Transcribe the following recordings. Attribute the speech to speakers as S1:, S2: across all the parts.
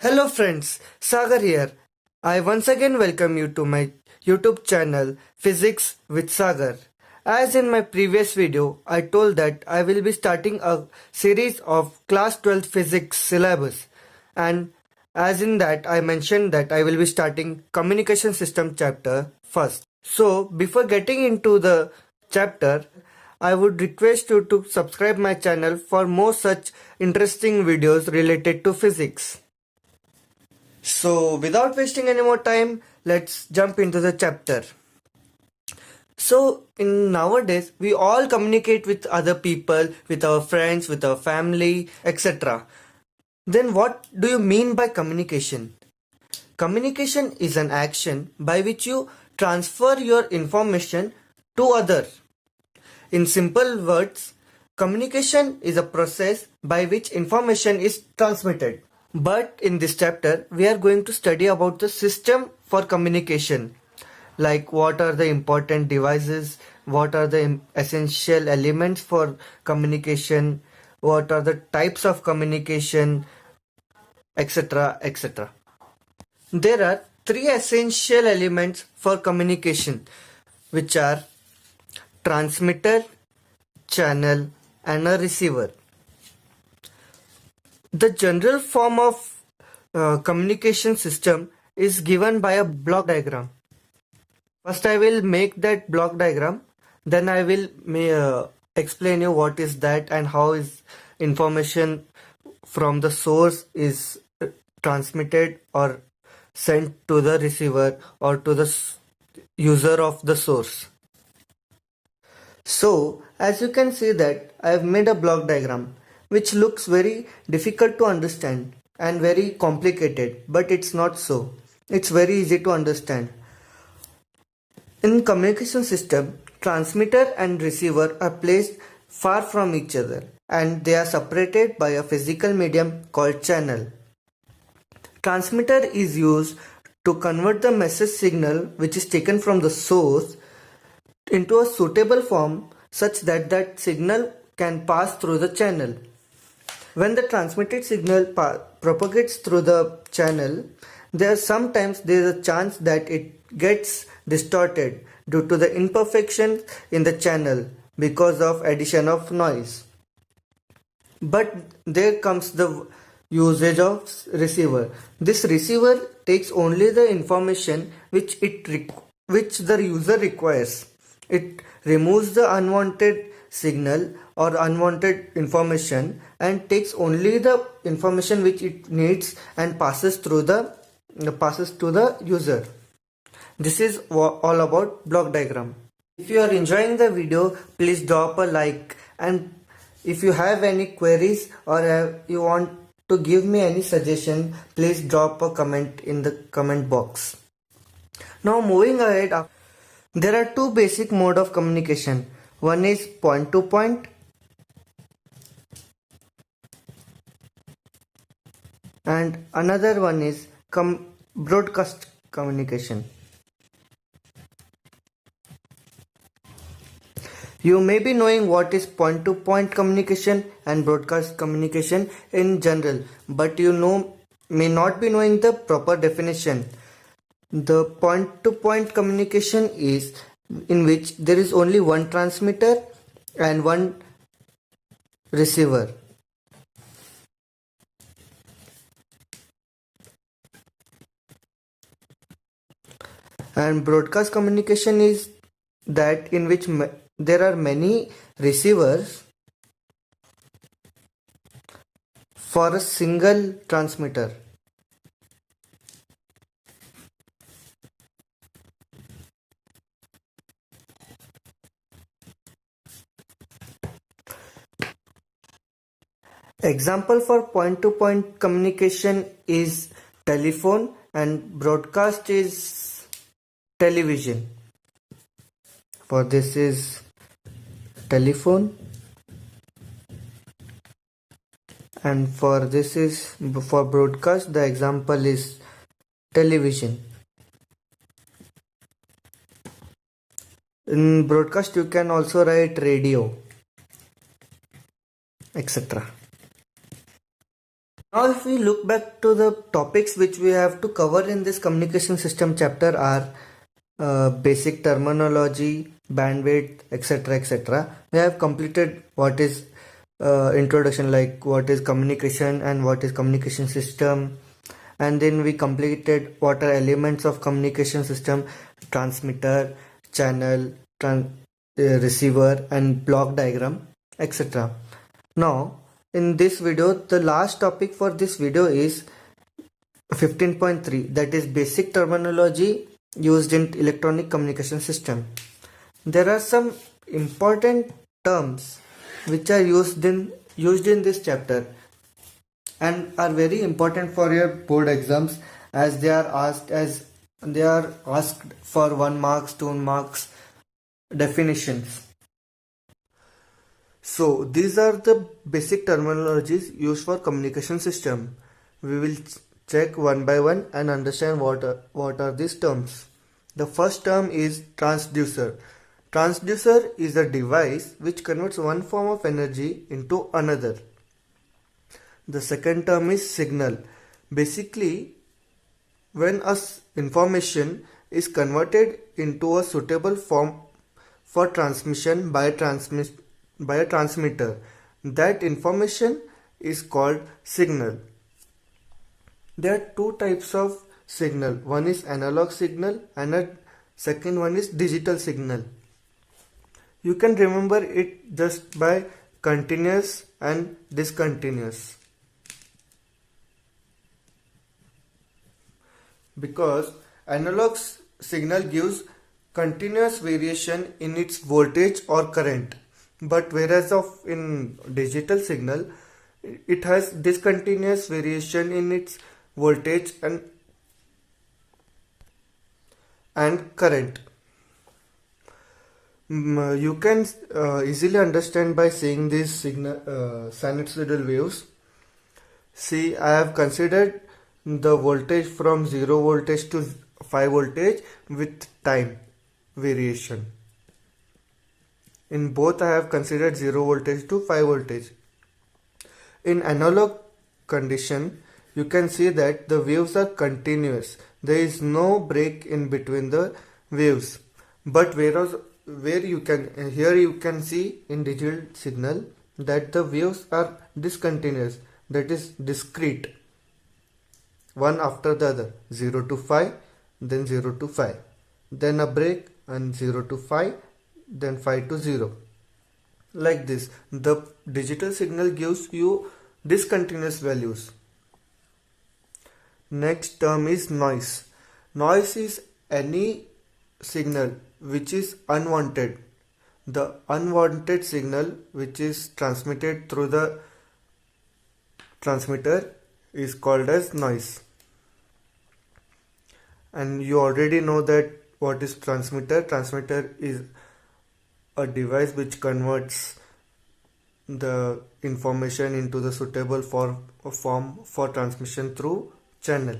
S1: Hello friends, Sagar here. I once again welcome you to my YouTube channel Physics with Sagar. As in my previous video, I told that I will be starting a series of class 12th physics syllabus, and as in that I mentioned that I will be starting communication system chapter first. So before getting into the chapter, I would request you to subscribe my channel for more such interesting videos related to physics. So, without wasting any more time, let's jump into the chapter. So, in nowadays, we all communicate with other people, with our friends, with our family, etc. Then, what do you mean by communication? Communication is an action by which you transfer your information to other. In simple words, communication is a process by which information is transmitted. But in this chapter, we are going to study about the system for communication. Like what are the important devices, what are the essential elements for communication, what are the types of communication, etc. etc. There are three essential elements for communication, which are transmitter, channel, and a receiver. The general form of communication system is given by a block diagram. First I will make that block diagram, then I will explain you what is that and how is information from the source is transmitted or sent to the receiver or to the user of the source. So as you can see that I have made a block diagram which looks very difficult to understand and very complicated, but it's not so. It's very easy to understand. In communication system, transmitter and receiver are placed far from each other and they are separated by a physical medium called channel. Transmitter is used to convert the message signal which is taken from the source into a suitable form such that that signal can pass through the channel. When the transmitted signal propagates through the channel, sometimes there is a chance that it gets distorted due to the imperfection in the channel because of addition of noise. But there comes the usage of receiver. This receiver takes only the information which the user requires. It removes the unwanted signal or unwanted information and takes only the information which it needs and passes to the user. This is all about block diagram. If you are enjoying the video, please drop a like, and if you have any queries or you want to give me any suggestion, please drop a comment in the comment box. Now moving ahead, there are two basic mode of communication. One is point to point and another one is broadcast communication. You may be knowing what is point to point communication and broadcast communication in general, but may not be knowing the proper definition. The point to point communication is in which there is only one transmitter and one receiver. And broadcast communication is that in which there are many receivers for a single transmitter. Example for point-to-point communication is telephone and broadcast is television. For this is telephone and for this is for broadcast, the example is television. In broadcast you can also write radio, etc. Now, if we look back to the topics which we have to cover in this communication system chapter are basic terminology, bandwidth, etc. etc. We have completed what is introduction, like what is communication and what is communication system, and then we completed what are elements of communication system: transmitter, channel, receiver, and block diagram, etc. Now, in this video, the last topic for this video is 15.3, that is basic terminology used in electronic communication system. There are some important terms which are used in this chapter and are very important for your board exams, as they are asked for 1 marks, 2 marks definitions. So these are the basic terminologies used for communication system. We will check one by one and understand what are these terms. The first term is transducer. Transducer is a device which converts one form of energy into another. The second term is signal. Basically, when information is converted into a suitable form for transmission by a transmitter, that information is called signal. There are two types of signal. One is analog signal and a second one is digital signal. You can remember it just by continuous and discontinuous, because analog signal gives continuous variation in its voltage or current, but whereas in digital signal it has discontinuous variation in its voltage and current. You can easily understand by seeing these sinusoidal waves. See, I have considered the voltage from 0 voltage to 5 voltage with time variation. In both I have considered 0 voltage to 5 voltage. In analog condition, you can see that the waves are continuous. There is no break in between the waves. But here you can see in digital signal that the waves are discontinuous, that is discrete, one after the other, 0 to 5, then 0 to 5, then a break, and 0 to 5, then 5 to 0. Like this, the digital signal gives you discontinuous values. Next term is noise. Noise is any signal which is unwanted. The unwanted signal which is transmitted through the transmitter is called as noise. And you already know that what is transmitter. Transmitter is a device which converts the information into the suitable form for transmission through channel.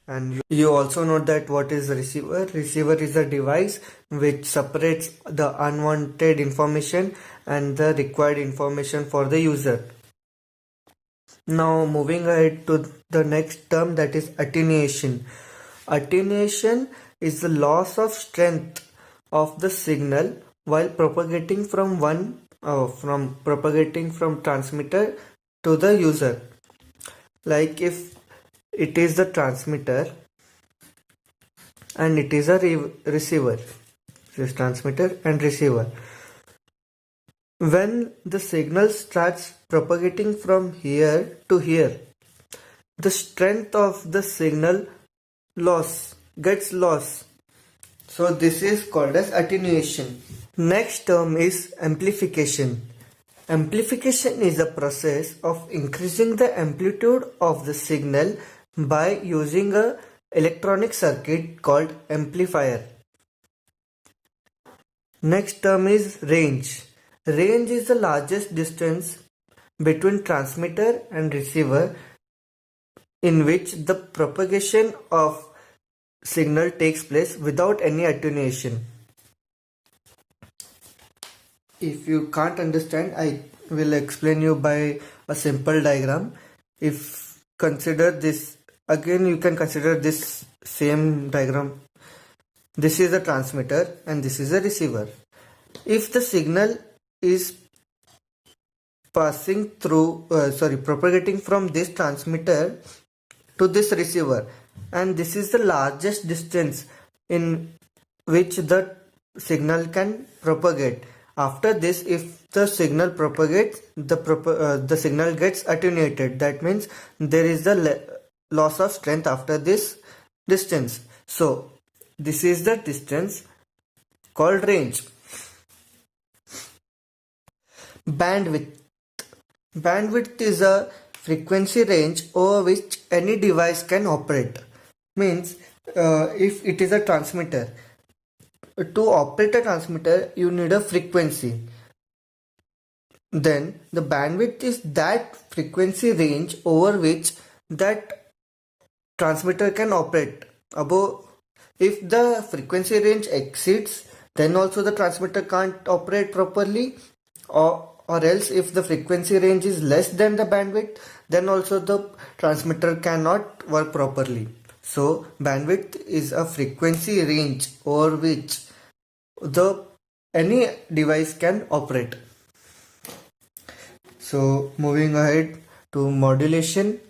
S1: And you also know that what is receiver. Receiver is a device which separates the unwanted information and the required information for the user. Now moving ahead to the next term, that is attenuation. Attenuation is the loss of strength of the signal while propagating from transmitter to the user. Like if it is the transmitter and it is a receiver, this transmitter and receiver. When the signal starts propagating from here to here, the strength of the signal gets lost. So this is called as attenuation. Next term is amplification. Amplification is a process of increasing the amplitude of the signal by using a electronic circuit called amplifier. Next term is range. Range is the largest distance between transmitter and receiver in which the propagation of signal takes place without any attenuation. If you can't understand, I will explain you by a simple diagram. If consider this again, you can consider this same diagram. This is a transmitter and this is a receiver. If the signal is propagating from this transmitter to this receiver, and this is the largest distance in which the signal can propagate. After this, if the signal propagates, the signal gets attenuated. That means there is the loss of strength after this distance. So this is the distance called range. Bandwidth. Bandwidth is a frequency range over which any device can operate. Means if it is a transmitter, to operate a transmitter you need a frequency. Then the bandwidth is that frequency range over which that transmitter can operate. Above, if the frequency range exceeds, then also the transmitter can't operate properly, or else if the frequency range is less than the bandwidth, then also the transmitter cannot work properly. So bandwidth is a frequency range over which any device can operate. So moving ahead to modulation,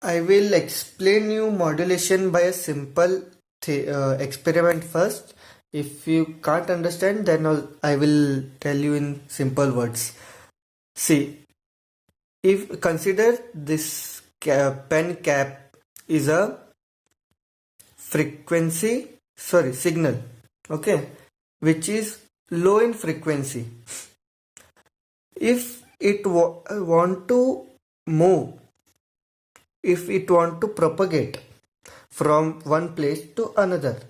S1: I will explain you modulation by a simple experiment first. If you can't understand, then I will tell you in simple words. See, if consider this pen cap is a signal, okay, which is low in frequency. If it want to move, if it want to propagate from one place to another,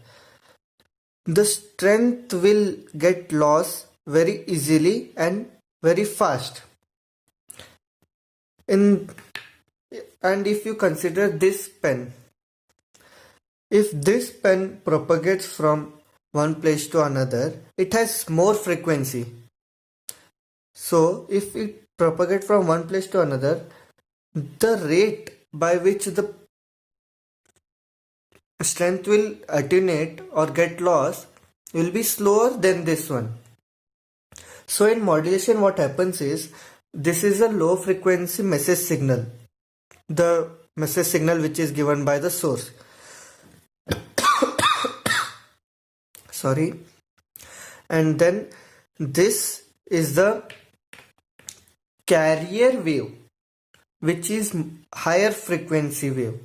S1: the strength will get lost very easily and very fast. And if you consider this pen, if this pen propagates from one place to another, it has more frequency. So if it propagates from one place to another, the rate by which the strength will attenuate or get lost will be slower than this one. So in modulation, what happens is, this is a low frequency message signal, the message signal which is given by the source. Sorry. And then this is the carrier wave, which is higher frequency wave.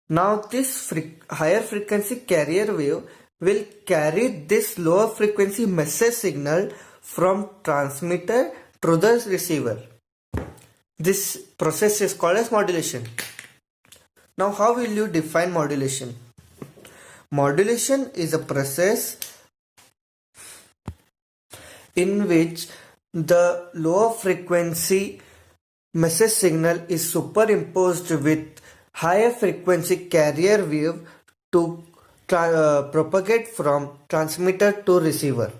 S1: Now this higher frequency carrier wave will carry this lower frequency message signal from transmitter to the receiver. This process is called as modulation. Now how will you define modulation? Modulation is a process in which the lower frequency message signal is superimposed with higher frequency carrier wave to propagate from transmitter to receiver.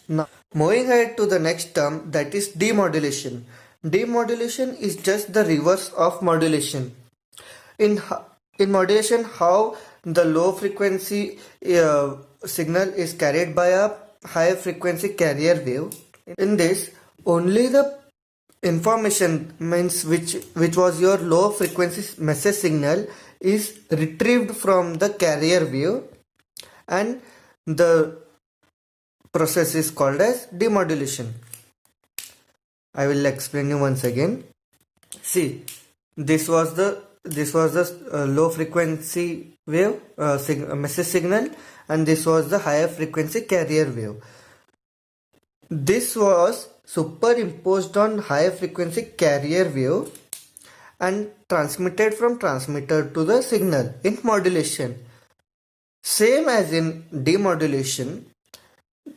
S1: Now moving ahead to the next term, that is demodulation. Demodulation is just the reverse of modulation. In modulation, how the low frequency signal is carried by a high frequency carrier wave. In this, only the information means which was your low frequency message signal is retrieved from the carrier wave, and the process is called as demodulation. I will explain you once again. See, this was the low frequency wave message signal, and this was the higher frequency carrier wave. This was superimposed on higher frequency carrier wave and transmitted from transmitter to the signal in modulation. Same as in demodulation,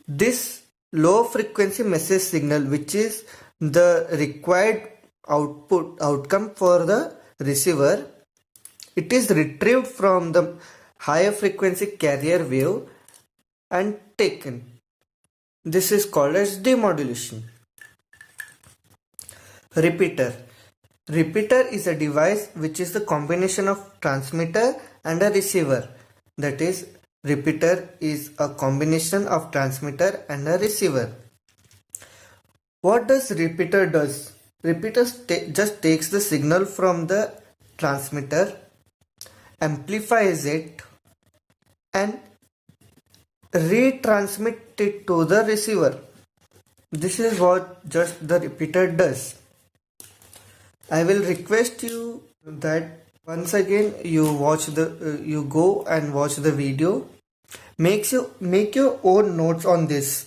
S1: this low frequency message signal, which is the required outcome for the receiver, it is retrieved from the higher frequency carrier wave and taken. This is called as demodulation. Repeater. Repeater is a device which is the combination of transmitter and a receiver. That is, repeater is a combination of transmitter and a receiver. What does repeater does? Repeater just takes the signal from the transmitter, amplifies it, and retransmit it to the receiver. This is what just the repeater does. I will request you that once again you go and watch the video. Make your own notes on this.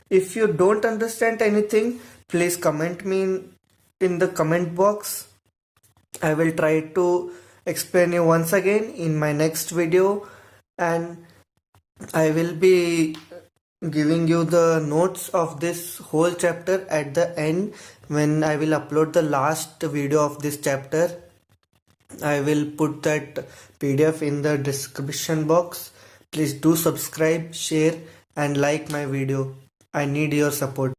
S1: If you don't understand anything, please comment me in the comment box. I will try to explain you once again in my next video, and I will be giving you the notes of this whole chapter at the end when I will upload the last video of this chapter. I will put that PDF in the description box. Please do subscribe, share and like my video. I need your support.